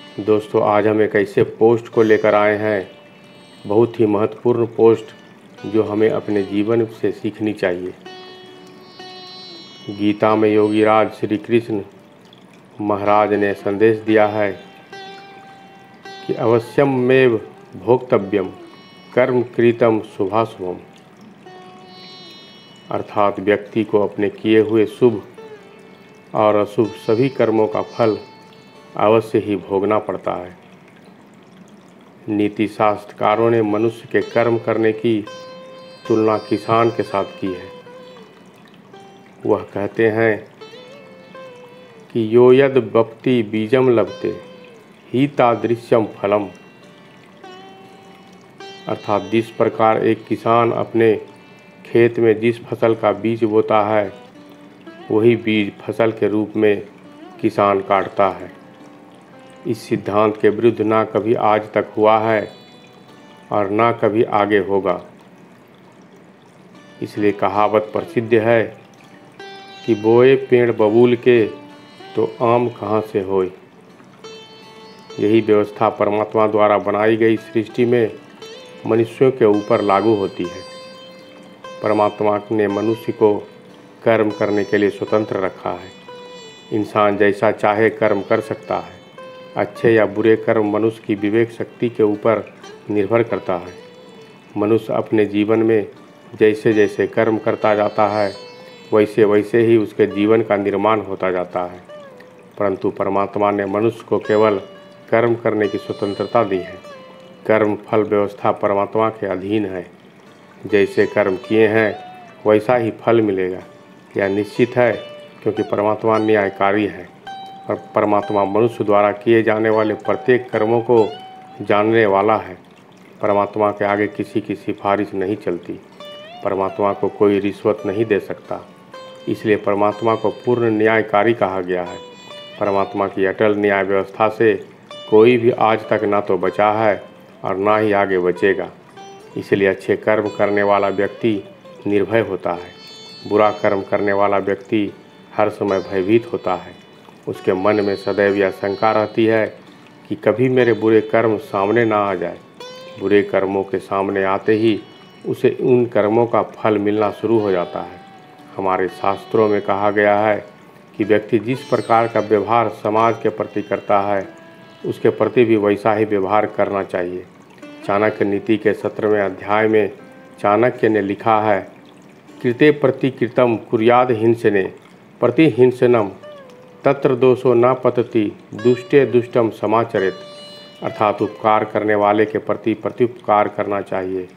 दोस्तों, आज हम एक ऐसे पोस्ट को लेकर आए हैं, बहुत ही महत्वपूर्ण पोस्ट जो हमें अपने जीवन से सीखनी चाहिए। गीता में योगीराज श्री कृष्ण महाराज ने संदेश दिया है कि अवश्यम मेव भोक्तव्यम कर्म कृतम शुभाशुभम, अर्थात व्यक्ति को अपने किए हुए शुभ और अशुभ सभी कर्मों का फल अवश्य ही भोगना पड़ता है। नीति शास्त्रकारों ने मनुष्य के कर्म करने की तुलना किसान के साथ की है। वह कहते हैं कि यो यद वक्ति बीजम लभते ही तादृश्यम फलम, अर्थात जिस प्रकार एक किसान अपने खेत में जिस फसल का बीज बोता है, वही बीज फसल के रूप में किसान काटता है। इस सिद्धांत के विरुद्ध ना कभी आज तक हुआ है और ना कभी आगे होगा। इसलिए कहावत प्रसिद्ध है कि बोए पेड़ बबूल के तो आम कहाँ से होए। यही व्यवस्था परमात्मा द्वारा बनाई गई सृष्टि में मनुष्यों के ऊपर लागू होती है। परमात्मा ने मनुष्य को कर्म करने के लिए स्वतंत्र रखा है। इंसान जैसा चाहे कर्म कर सकता है। अच्छे या बुरे कर्म मनुष्य की विवेक शक्ति के ऊपर निर्भर करता है। मनुष्य अपने जीवन में जैसे जैसे कर्म करता जाता है, वैसे वैसे ही उसके जीवन का निर्माण होता जाता है। परंतु परमात्मा ने मनुष्य को केवल कर्म करने की स्वतंत्रता दी है। कर्म फल व्यवस्था परमात्मा के अधीन है। जैसे कर्म किए हैं वैसा ही फल मिलेगा, यह निश्चित है, क्योंकि परमात्मा न्यायकारी है और परमात्मा मनुष्य द्वारा किए जाने वाले प्रत्येक कर्मों को जानने वाला है। परमात्मा के आगे किसी की सिफारिश नहीं चलती। परमात्मा को कोई रिश्वत नहीं दे सकता। इसलिए परमात्मा को पूर्ण न्यायकारी कहा गया है। परमात्मा की अटल न्याय व्यवस्था से कोई भी आज तक ना तो बचा है और ना ही आगे बचेगा। इसलिए अच्छे कर्म करने वाला व्यक्ति निर्भय होता है। बुरा कर्म करने वाला व्यक्ति हर समय भयभीत होता है। उसके मन में सदैव यह शंका रहती है कि कभी मेरे बुरे कर्म सामने ना आ जाए। बुरे कर्मों के सामने आते ही उसे उन कर्मों का फल मिलना शुरू हो जाता है। हमारे शास्त्रों में कहा गया है कि व्यक्ति जिस प्रकार का व्यवहार समाज के प्रति करता है, उसके प्रति भी वैसा ही व्यवहार करना चाहिए। चाणक्य नीति के 17वें अध्याय में चाणक्य ने लिखा है, कृते प्रति कृतम कुर्याद हिंसने प्रति हिंसनम तत्र दोषो न पतति दुष्टे दुष्टम समाचरित, अर्थात उपकार करने वाले के प्रति प्रत्युपकार करना चाहिए।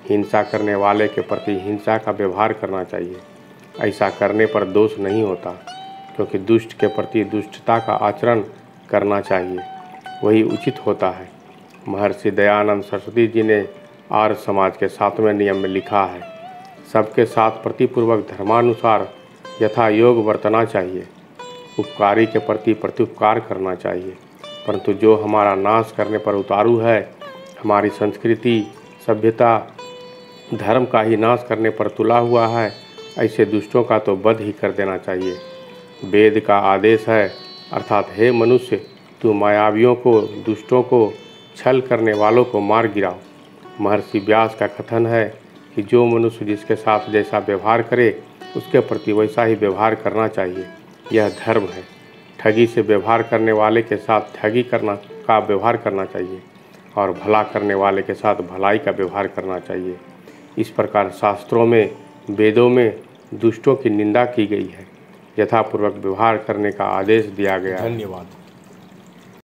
हिंसा करने वाले के प्रति हिंसा का व्यवहार करना चाहिए। ऐसा करने पर दोष नहीं होता, क्योंकि दुष्ट के प्रति दुष्टता का आचरण करना चाहिए, वही उचित होता है। महर्षि दयानंद सरस्वती जी ने आर्य समाज के 7वें नियम में लिखा है, सबके साथ प्रतिपूर्वक धर्मानुसार यथा योग बरतना चाहिए। उपकारी के प्रति प्रत्युपकार करना चाहिए। परंतु जो हमारा नाश करने पर उतारू है, हमारी संस्कृति सभ्यता धर्म का ही नाश करने पर तुला हुआ है, ऐसे दुष्टों का तो वध ही कर देना चाहिए। वेद का आदेश है, अर्थात हे मनुष्य, तू मायावियों को, दुष्टों को, छल करने वालों को मार गिराओ। महर्षि व्यास का कथन है कि जो मनुष्य जिसके साथ जैसा व्यवहार करे, उसके प्रति वैसा ही व्यवहार करना चाहिए। यह धर्म है। ठगी से व्यवहार करने वाले के साथ ठगी का व्यवहार करना चाहिए और भला करने वाले के साथ भलाई का व्यवहार करना चाहिए। इस प्रकार शास्त्रों में, वेदों में दुष्टों की निंदा की गई है। यथापूर्वक व्यवहार करने का आदेश दिया गया है। धन्यवाद।